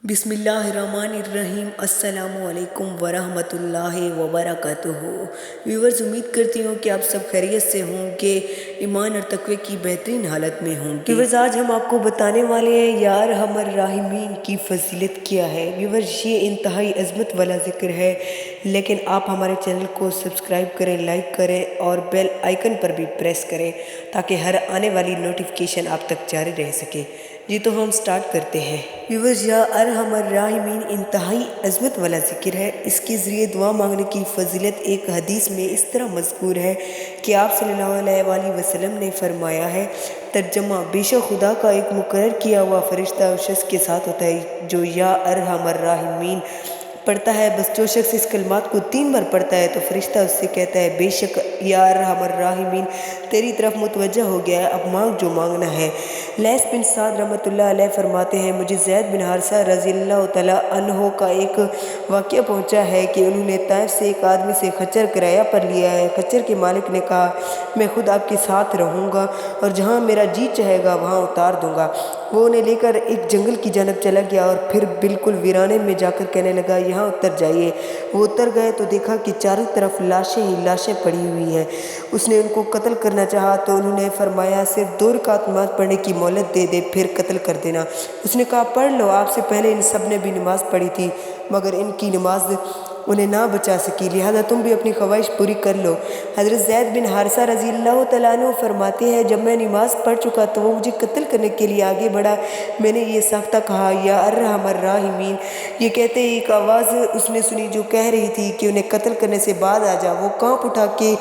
बिस्मिल्लाहिर्रहमानिर्रहीम। अस्सलामु अलैकुम वरहमतुल्लाहि वबरकातुहू। व्यूवर्स, उम्मीद करती हूँ कि आप सब खैरियत से होंगे, ईमान और तकवे की बेहतरीन हालत में होंगे। व्यूवर्स, आज हम आपको बताने वाले हैं या अरहमर राहिमीन की फजीलत क्या है। व्यूवर्स, ये इंतहाई अज़मत वाला ज़िक्र है, लेकिन आप हमारे चैनल को सब्सक्राइब करें, लाइक करें और बेल आइकन पर भी प्रेस करें ताकि हर आने वाली नोटिफिकेशन आप तक जारी रह सके। जी तो हम स्टार्ट करते हैं। व्यूवर्स, या अरहमर राहिमीन इंतहाई अज़मत वाला ज़िक्र है। इसके ज़रिए दुआ मांगने की फजीलत एक हदीस में इस तरह मज़कूर है कि आप सल्लल्लाहु अलैहि वसल्लम ने फरमाया है, तर्जमा, बेशक खुदा का एक मुकर्रर किया हुआ फरिश्ता उस शख्स के साथ होता है जो या अरहमर राहिमीन पढ़ता है। बस जो शख्स इस कलमात को 3 बार पढ़ता है तो फरिश्ता उससे कहता है, बेशक या अरहमर राहिमीन तेरी तरफ मुतवज्जा हो गया है, अब मांग जो मांगना है। लैस बिन साद रहमतुल्लाह अलैह फरमाते हैं, मुझे ज़ैद बिन हारिसा रज़ियल्लाहु तआला अन्हो का एक वाक़या पहुंचा है कि उन्होंने ताइफ से एक आदमी से खच्चर किराया पर लिया है। खच्चर के मालिक ने कहा, मैं खुद आपके साथ रहूँगा और जहाँ मेरा जी चाहेगा वहाँ उतार दूँगा। वो उन्हें लेकर एक जंगल की जानब चला गया और फिर बिल्कुल वीराने में जाकर कहने लगा, यहाँ उतर जाइए। वो उतर गए तो देखा कि चारों तरफ लाशें ही लाशें पड़ी हुई हैं। उसने उनको कत्ल करना चाहा तो उन्होंने फरमाया, सिर्फ 2 रकात नमाज़ पढ़ने की मोहलत दे दे, फिर कत्ल कर देना। उसने कहा, पढ़ लो, आपसे पहले इन सब ने भी नमाज़ पढ़ी थी मगर इनकी नमाज उन्हें ना बचा सकी, लिहाजा तुम भी अपनी ख्वाहिश पूरी कर लो। हज़रत ज़ैद बिन हारिसा रज़ियल्लाहु तआला अन्हु फरमाते हैं, जब मैं नमाज़ पढ़ चुका तो वो मुझे कत्ल करने के लिए आगे बढ़ा। मैंने ये साख्ता कहा, या अरहमर राहिमीन। ये कहते ही एक आवाज़ उसने सुनी जो कह रही थी कि उन्हें कत्ल करने से बाद आ जा। वो काँप उठा कि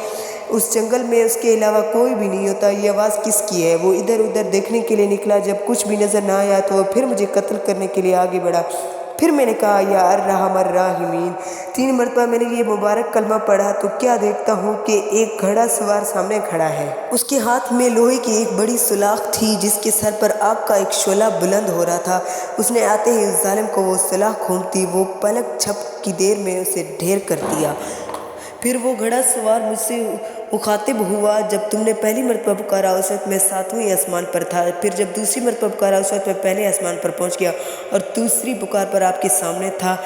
उस जंगल में उसके अलावा कोई भी नहीं होता, ये आवाज़ किसकी है। वो इधर उधर देखने के लिए निकला, जब कुछ भी नज़र ना आया तो फिर मुझे कत्ल करने के लिए आगे बढ़ा। फिर मैंने कहा, या अरहमर राहिमीन। 3 मरतबा मैंने ये मुबारक कलमा पढ़ा तो क्या देखता हूँ कि एक घोड़ा सवार सामने खड़ा है। उसके हाथ में लोहे की एक बड़ी सुलाख थी जिसके सर पर आग का एक शोला बुलंद हो रहा था। उसने आते ही उस जालिम को वो सुलाख घूमती, वो पलक झप की देर में उसे ढेर कर दिया। फिर वो घोड़ा सवार मुझसे मुखातिब हुआ, जब तुमने पहली मरतबा पुकारा उस वक्त मैं 7वें आसमान पर था। फिर जब दूसरी मरतबा पुकारा उस वक्त मैं पहले आसमान पर पहुंच गया और दूसरी पुकार पर आपके सामने था।